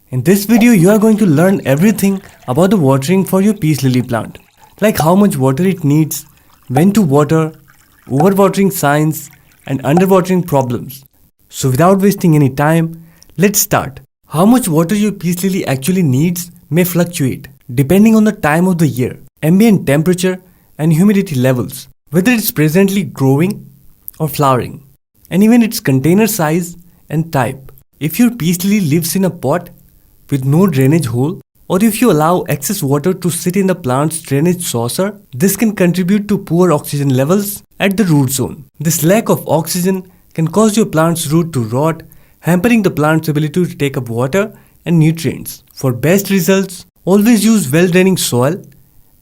In this video, you are going to learn everything about the watering for your peace lily plant, like how much water it needs, when to water, overwatering signs, and underwatering problems. So without wasting any time, let's start. How much water your peace lily actually needs may fluctuate depending on the time of the year, ambient temperature, and humidity levels, whether it's presently growing or flowering, and even its container size and type. If your peace lily lives in a pot with no drainage hole, or if you allow excess water to sit in the plant's drainage saucer, this can contribute to poor oxygen levels at the root zone. This lack of oxygen can cause your plant's root to rot, hampering the plant's ability to take up water and nutrients. For best results, always use well-draining soil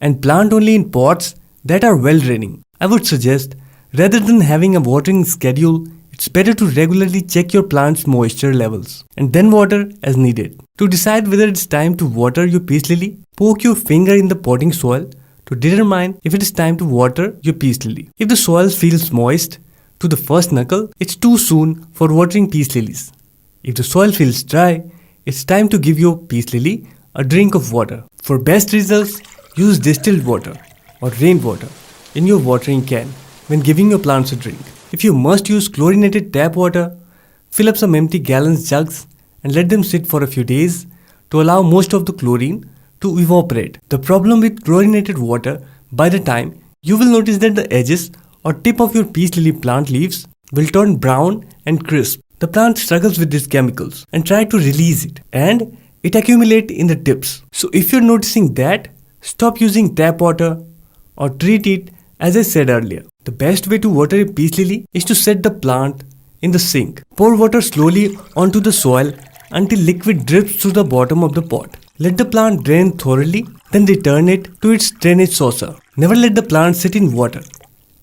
and plant only in pots that are well-draining. I would suggest, rather than having a watering schedule, it's better to regularly check your plant's moisture levels and then water as needed. To decide whether it's time to water your peace lily, poke your finger in the potting soil to determine if it is time to water your peace lily. If the soil feels moist to the first knuckle, it's too soon for watering peace lilies. If the soil feels dry, it's time to give your peace lily a drink of water. For best results, use distilled water or rainwater in your watering can when giving your plants a drink. If you must use chlorinated tap water, fill up some empty gallons jugs and let them sit for a few days to allow most of the chlorine to evaporate. The problem with chlorinated water, by the time you will notice that the edges or tip of your peace lily plant leaves will turn brown and crisp. The plant struggles with these chemicals and try to release it, and it accumulates in the tips. So if you're noticing that, stop using tap water or treat it as I said earlier. The best way to water a peace lily is to set the plant in the sink. Pour water slowly onto the soil until liquid drips through the bottom of the pot. Let the plant drain thoroughly, then return it to its drainage saucer. Never let the plant sit in water,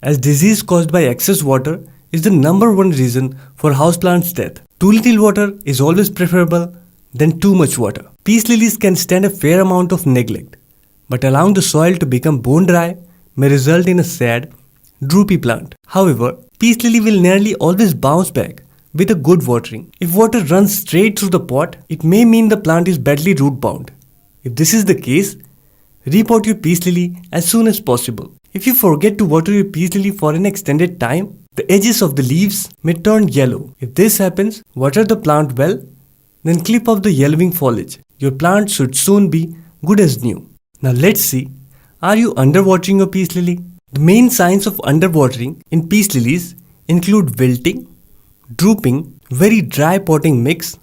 as disease caused by excess water is the number one reason for houseplant's death. Too little water is always preferable than too much water. Peace lilies can stand a fair amount of neglect, but allowing the soil to become bone dry may result in a sad, droopy plant. However, peace lily will nearly always bounce back with a good watering. If water runs straight through the pot, it may mean the plant is badly root bound. If this is the case, repot your peace lily as soon as possible. If you forget to water your peace lily for an extended time, the edges of the leaves may turn yellow. If this happens, water the plant well, then clip off the yellowing foliage. Your plant should soon be good as new. Now let's see, are you underwatering your peace lily? The main signs of underwatering in peace lilies include wilting, drooping, very dry potting mix,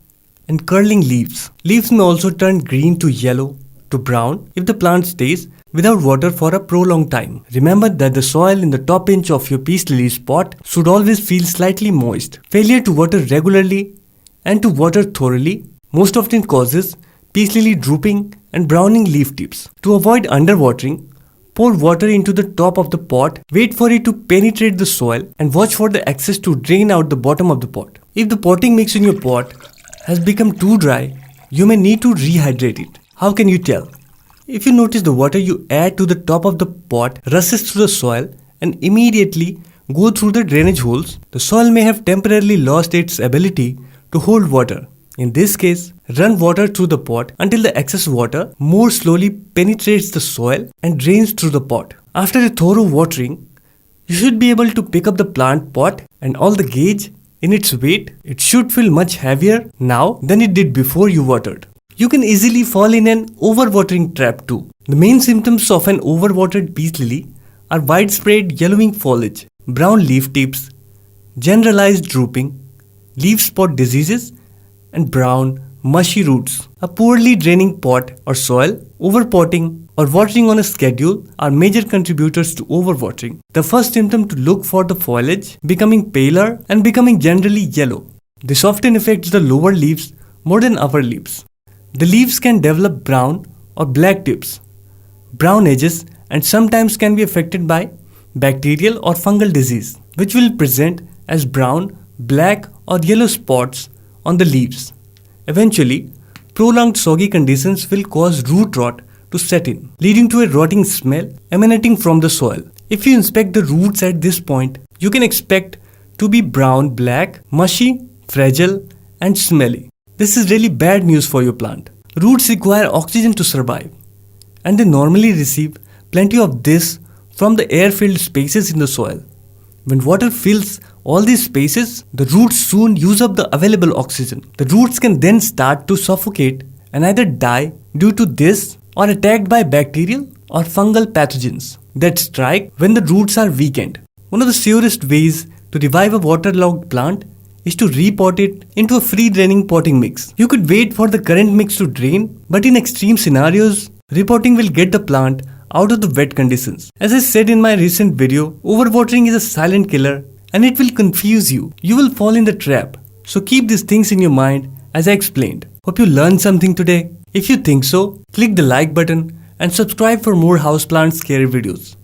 and curling leaves. Leaves may also turn green to yellow to brown if the plant stays without water for a prolonged time. Remember that the soil in the top inch of your peace lily's pot should always feel slightly moist. Failure to water regularly and to water thoroughly most often causes peace lily drooping and browning leaf tips. To avoid underwatering, pour water into the top of the pot, wait for it to penetrate the soil, and watch for the excess to drain out the bottom of the pot. If the potting mix in your pot has become too dry, you may need to rehydrate it. How can you tell? If you notice the water you add to the top of the pot rushes through the soil and immediately go through the drainage holes, the soil may have temporarily lost its ability to hold water. In this case, run water through the pot until the excess water more slowly penetrates the soil and drains through the pot. After a thorough watering, you should be able to pick up the plant pot and all the gauge in its weight. It should feel much heavier now than it did before you watered. You can easily fall in an overwatering trap too. The main symptoms of an overwatered peace lily are widespread yellowing foliage, brown leaf tips, generalized drooping, leaf spot diseases, and brown, mushy roots. A poorly draining pot or soil, overpotting, or watering on a schedule are major contributors to overwatering. The first symptom to look for the foliage becoming paler and becoming generally yellow. This often affects the lower leaves more than upper leaves. The leaves can develop brown or black tips, brown edges, and sometimes can be affected by bacterial or fungal disease, which will present as brown, black, or yellow spots on the leaves. Eventually, prolonged soggy conditions will cause root rot to set in, leading to a rotting smell emanating from the soil. If you inspect the roots at this point, you can expect to be brown, black, mushy, fragile, and smelly. This is really bad news for your plant. Roots require oxygen to survive, and they normally receive plenty of this from the air-filled spaces in the soil. When water fills all these spaces, the roots soon use up the available oxygen. The roots can then start to suffocate and either die due to this or attacked by bacterial or fungal pathogens that strike when the roots are weakened. One of the surest ways to revive a waterlogged plant is to repot it into a free draining potting mix. You could wait for the current mix to drain, but in extreme scenarios, repotting will get the plant out of the wet conditions. As I said in my recent video, overwatering is a silent killer and it will confuse you. You will fall in the trap. So keep these things in your mind as I explained. Hope you learned something today. If you think so, click the like button and subscribe for more houseplant scary videos.